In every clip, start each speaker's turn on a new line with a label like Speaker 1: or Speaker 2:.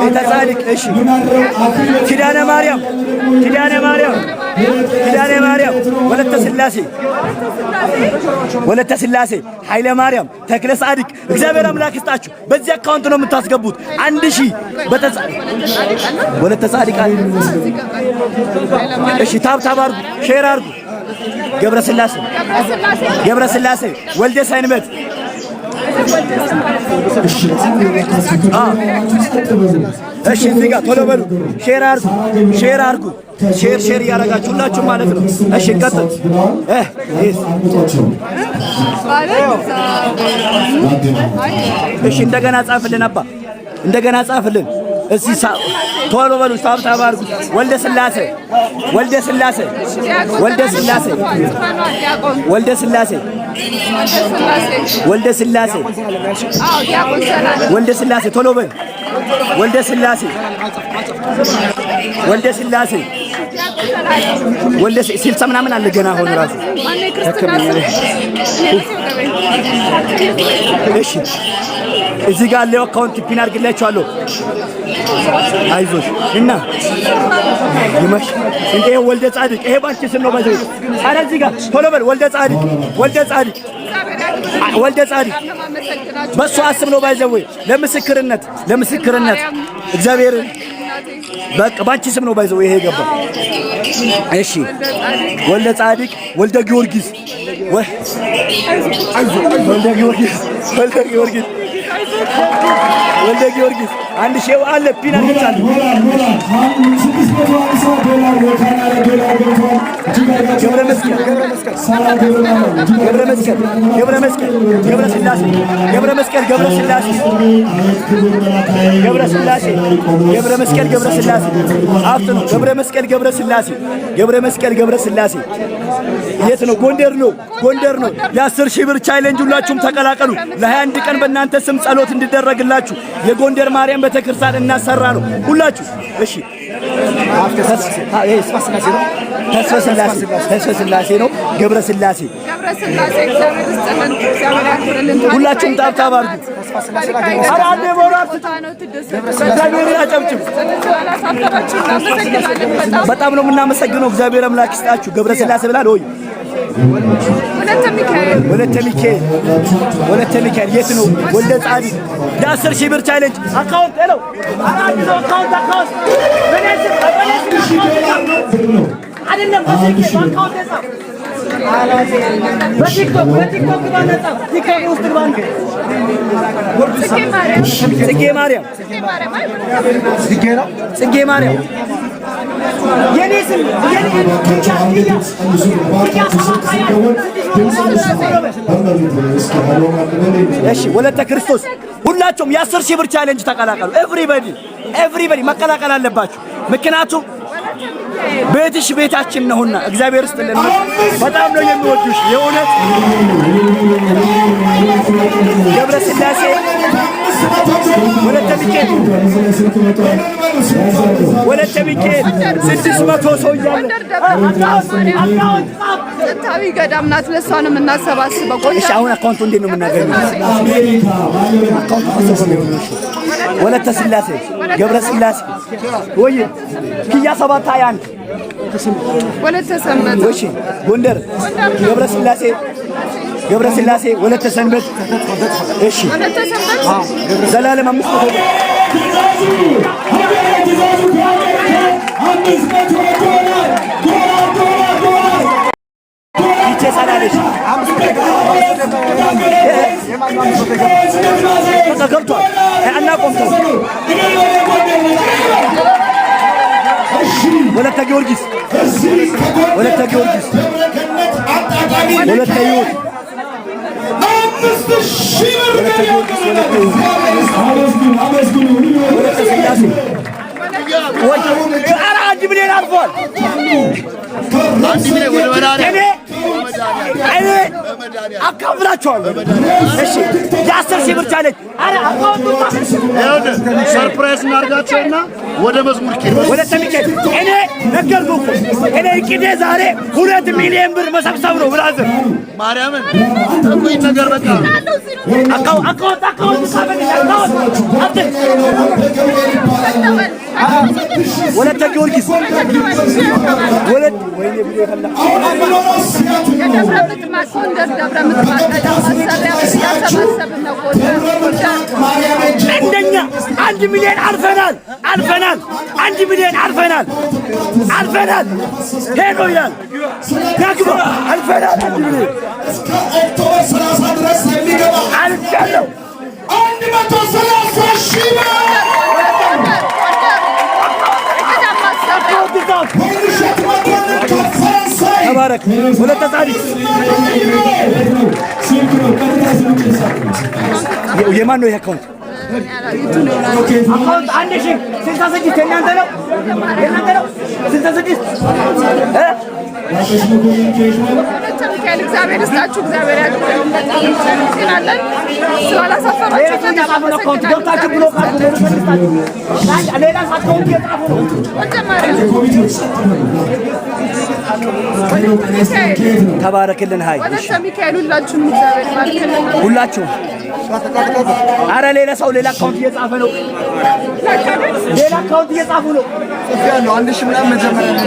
Speaker 1: ቤተ ጻድቅ እሺ ኪዳነ ማርያም ወለተ ስላሴ ኃይለ ማርያም ተክለ ጻድቅ እግዚአብሔር አምላክ ይስጣችሁ። በዚህ አካውንት ነው የምታስገቡት 1000 ወለተ ጻድቅ እሺ ታብታብ አድርጉ ሼር አድርጉ። ገብረ ስላሴ ወልደ ሰንበት እሺ እዚህ ጋር ቶሎ በሉ ሼር አድርጉ ሼር እያደረጋችሁ ሁላችሁ ማለት ነው። እሺ ቀጥል እሺ እንደገና ጻፍልን አባ እንደገና ጻፍልን እዚህ ቶሎ በሉ ታብታብ አድርጉ። ወልደ ስላሴ ቶሎ በሉ ወልደ ስላሴ ሲልሳ ምናምን አለ ገና ሆነ ራሱ እሺ እዚህ ጋር ያለው አካውንት ፒን አድርግላችኋለሁ። አይዞሽ እና ይመሽ እንዴ ወልደ ጻድቅ ይሄ ባንቺ ስም ነው ባይዘው አረ እዚህ ጋር ቶሎ በል ወልደ ጻድቅ በሱ አስብ ነው ባይዘው ለምስክርነት እግዚአብሔር በቃ ባንቺ ስም ነው ባይዘው ይሄ ገባ። እሺ ወልደ ጻድቅ ወልደ ጊዮርጊስ አንድ ሼው አለ ፒና ይቻላል ገብረ ስላሴ የት ነው? ጎንደር ነው። የ10 ሺህ ብር ቻሌንጅ ሁላችሁም ተቀላቀሉ። ለ21 ቀን በእናንተ ስም ጸሎት እንዲደረግላችሁ የጎንደር ማርያም ቤተክርስቲያን እናሰራ ነው ሁላችሁ። እሺ ተስፋ ስላሴ ነው። ገብረ ስላሴ ሁላችሁም ታብታብ አድርጉ። በጣም ነው የምናመሰግነው። እግዚአብሔር አምላክ ይስጣችሁ። ገብረ ስላሴ ብላል ወይ ወለተ ሚካኤል የት ነው? ወልደ ጻድቅ የ10 ሺህ ብር ቻሌንጅ አካውንት ነው። አካውንት አይደለም በቲክቶክ ባነጻ ቲክቶክ ውስጥ ባንክ ጽጌ ማርያም የኔ ስም እሺ ወለተ ክርስቶስ ሁላችሁም የ10 ሺህ ብር ቻሌንጅ ተቀላቀሉ። ኤቭሪባዲ መቀላቀል አለባችሁ። ምክንያቱም ቤትሽ ቤታችን ነውና እግዚአብሔር ይስጥልን። በጣም ነው የሚወዱሽ የእውነት ገብረ ስላሴ ወለተ ሚካኤል 600 ሰው እያለ
Speaker 2: ጥንታዊ ገዳም ናት። ለሷን የምናሰባስበው ቆይ
Speaker 1: እሺ አሁን አካውንቱ እንዴት ነው የምናገኘው? ወለተ ስላሴ ገብረ ስላሴ ወይ ኪያ 721
Speaker 2: ወለተ ሰንበት
Speaker 1: እሺ ጎንደር ገብረ ስላሴ ወለተ ሰንበት እሺ ዘላለም 500 ይቸሳላለሽ ገብቷል አናቆምተው ወለተ ጊዮርጊስ ወለተ ሕይወት አንድ ሚሊዮን አልፏል። እኔ አካፍላችኋለሁ። እሺ የ10 ሺህ ብር ቻለች።
Speaker 3: ሰርፕራይዝ እናድርጋቸውና ወደ መዝሙር
Speaker 1: ወደ ተሚከል እኔ ነገርኩህ እኮ እኔ እቅዴ ዛሬ 2 ሚሊዮን ብር መሰብሰብ ነው። ብራዘር
Speaker 3: ማርያምን ተቆይ ነገር በቃ
Speaker 1: አካውንት ወለተ ጊዮርጊስ ወለተ ወይኔ ብሎ ይፈላ አንደኛ 1 ሚሊዮን አልፈናል 1 ሚሊዮን አልፈናል ሄዶ ይላል ያግባ አልፈናል 1 ሚሊዮን
Speaker 4: እስከ ኦክቶበር 30 ድረስ የሚገባ
Speaker 1: አልቻለው
Speaker 4: 130 ሺህ ብር ወይንሸት መኮንን ከፈረንሳይ
Speaker 1: ተባረክ ወለተ ጻዲቅ የማን ነው ይሄ አካውንት አንድ ሺህ 66 የእናንተ ነው 66
Speaker 2: ሚካኤል እግዚአብሔር ይስጣችሁ እግዚአብሔር ያክብርልን በጣም እናመሰግናለን ስላላሳፈራችሁ
Speaker 1: ገብታችሁ ብሎ ሌላ አካውንት የጻፉ ነው ተባረክልን ሀይ
Speaker 2: ወለተ ሚካኤል ሁላችሁም እግዚአብሔር ይባርክልን
Speaker 1: ሁላችሁም አረ ሌላ ሰው ሌላ አካውንት እየጻፈ ነው ሌላ አካውንት እየጻፉ ነው
Speaker 3: ያለው 1000 ምናምን መጀመሪያ ነው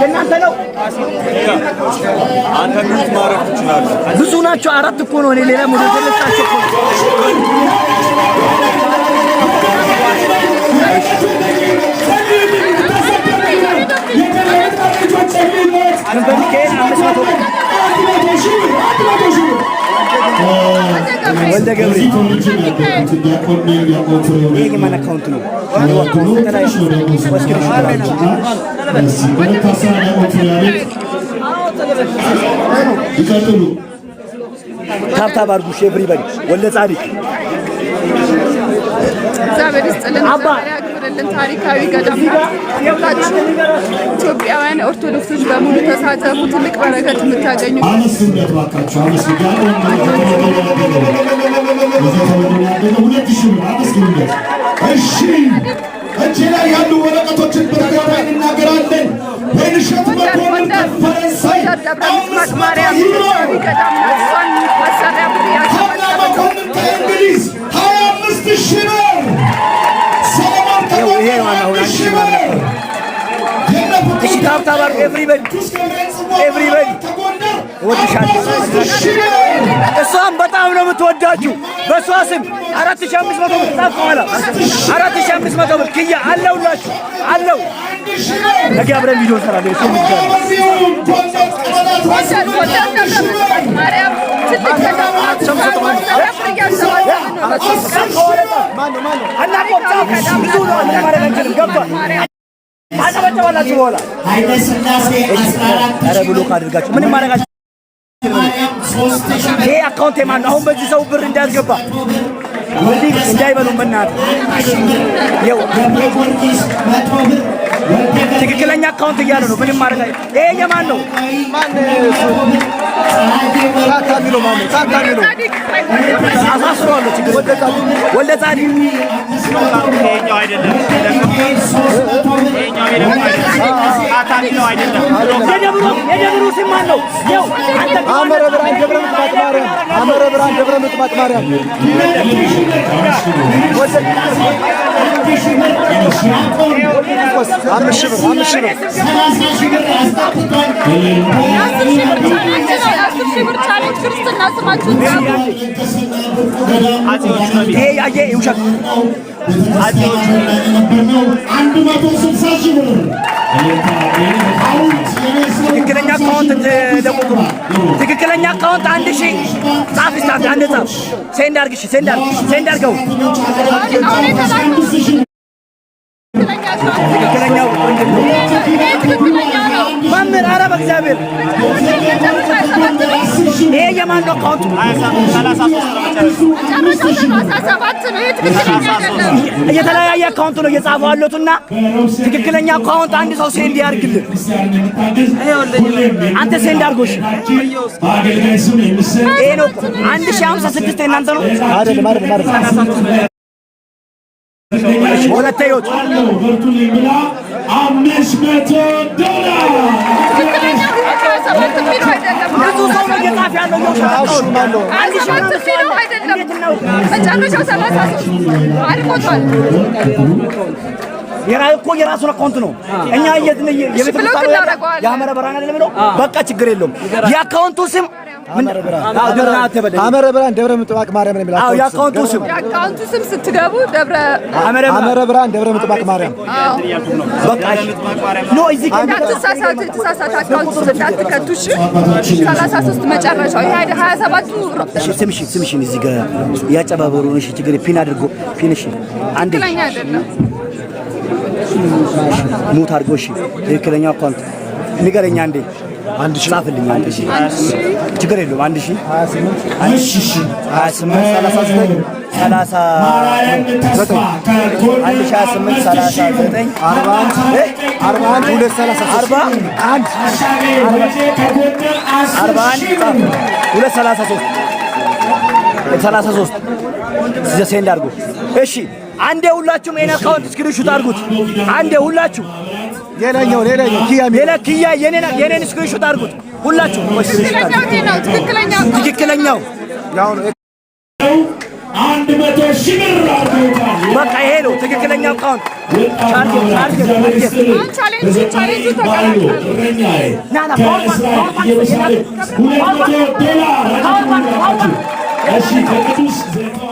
Speaker 1: እናንተ ነው
Speaker 3: አንተ ምን ማረፍ ትችላለህ
Speaker 1: ብዙ ናቸው አራት እኮ ነው እኔ ሌላ ሞዴል ተለጣቸው እኮ ወልደ ገብሬ ይሄ የማን አካውንት ነው ታብታብ አድርጉ ኤቭሪባዲ ወልደ ጻዲቅ
Speaker 2: እግዚአብሔር ይስጥልን ያክብርልን ታሪካዊ ገዳም ናት ኢትዮጵያውያን ኦርቶዶክሶች በሙሉ ተሳተፉ ትልቅ በረከት የምታገኙ
Speaker 4: አመስግኑለት ባካችሁ አመስግኑለት እሺ እጄ ላይ ያሉ ወረቀቶችን በተከታታይ እናገራለን ወይንሸት መኮንን ከፈረንሳይ
Speaker 2: ማርያም ገዳም ናት እሷን መሳሪያ ብር
Speaker 4: መኮንን ከእንግሊዝ 25 ሺህ ብር ሰለሞን ከጎንደር 1 ሺህ ብር
Speaker 1: እሺ ታብታብ አድርጉ ኤቭሪባዲ እሷም በጣም ነው የምትወዳችሁ በሷ ስም 4500 ብር ጻፍ በኋላ 4500 ብር ክያ አለውላችሁ አለው ነገ አብረን ቪዲዮ እንሰራለን እሱ
Speaker 2: ማርያም ትልቅ ገዳም ናት
Speaker 1: አጨበጨባላችሁ በኋላ
Speaker 4: ኃይለ ሥላሴ 14
Speaker 1: ኧረ ብሎክ አድርጋችሁ ምንም ማድረጋችሁ ይሄ አካውንት የማን ነው? አሁን በዚህ ሰው ብር እንዳያስገባ እንዳይበሉም በእናትህ ትክክለኛ አካውንት እያለ ነው ምንም ማድረግ ይሄ የማን ነው?
Speaker 3: ታካሚለው ማነው ታካሚለው
Speaker 1: አሳስሯለሁ ችግር ወልደ ጻዲቅ
Speaker 5: ይሄኛው አይደለም ታካሚለው አይደለም
Speaker 1: የደብሩ ስም ማን ነው?
Speaker 3: አመረ ብርሃን ደብረ ምጥማቅ ማርያም አመረ ብርሃን ደብረ ምጥማቅ ማርያም አምስት ሺህ ብር
Speaker 2: ክርስትና ስማችሁን
Speaker 1: ይሄ ያየ ውሸት
Speaker 4: 160 ሺህ ብር
Speaker 1: ትክክለኛ አካውንት ደውሉ። ትክክለኛ አካውንት 1000 ጻፍ ስታፍ አንድ ጻፍ ሴንድ አድርግ እሺ ሴንድ አድርገው ትክክለኛው መምህር ኧረ በእግዚአብሔር ይሄ የማን ነው አካውንቱ?
Speaker 2: 33
Speaker 1: የተለያየ አካውንት ነው እየጻፉ ያሉትና ትክክለኛ አካውንት አንድ ሰው ሴንድ ያድርግልን። አንተ ሴንድ አድርጎሽ ይሄ ነው 1056 የእናንተ ነው አይደለም ሁለት ህይወት ብዙ ሰው ነው እየጻፈ ያለው
Speaker 2: መጨረሻው 33 አልቆቷል።
Speaker 1: የራሱን አካውንት ነው። እኛ የቤተ ክርስቲያኑ የሐመረ ብርሃን አይደለም ነው። በቃ ችግር የለውም። የአካውንቱ ስም
Speaker 3: ሐመረ ብርሃን ደብረ ምጥማቅ ማርያም ነው የሚለው።
Speaker 1: የአካውንቱ ስም
Speaker 2: ስትገቡ ደብረ
Speaker 3: ሐመረ ብርሃን ደብረ ምጥማቅ ማርያም።
Speaker 1: በቃ ነው። እዚህ
Speaker 2: ተሳሳተ አካውንት እንዳትከቱሽ 33 መጨረሻው ይሄ 27ቱ
Speaker 1: ስምሽ እዚህ ጋር ያጨባበሩ ነው። እሺ ችግር ፒን አድርጎ ፒን። እሺ አንዴ
Speaker 2: ትክክለኛ አይደለም
Speaker 1: ሙት አድርጎ። እሺ ትክክለኛው አካውንት ንገረኛ አንዴ። አንድ ሺህ ጻፍልኝ። አንድ ሺህ ችግር የለውም። 1000 28 39 30 ዘሴንድ አድርጉ። እሺ አንዴ ሁላችሁም ይሄን አካውንት ስክሪንሾት አድርጉት። አንዴ ሁላችሁ
Speaker 3: ሌላኛው
Speaker 1: ኪያ የኔን ስክሪንሾት አድርጉት ሁላችሁ። ትክክለኛው
Speaker 3: ያው
Speaker 4: 100,000 ብር አድርገውታል።
Speaker 1: በቃ ይሄ ነው ትክክለኛው አካውንት።
Speaker 4: $200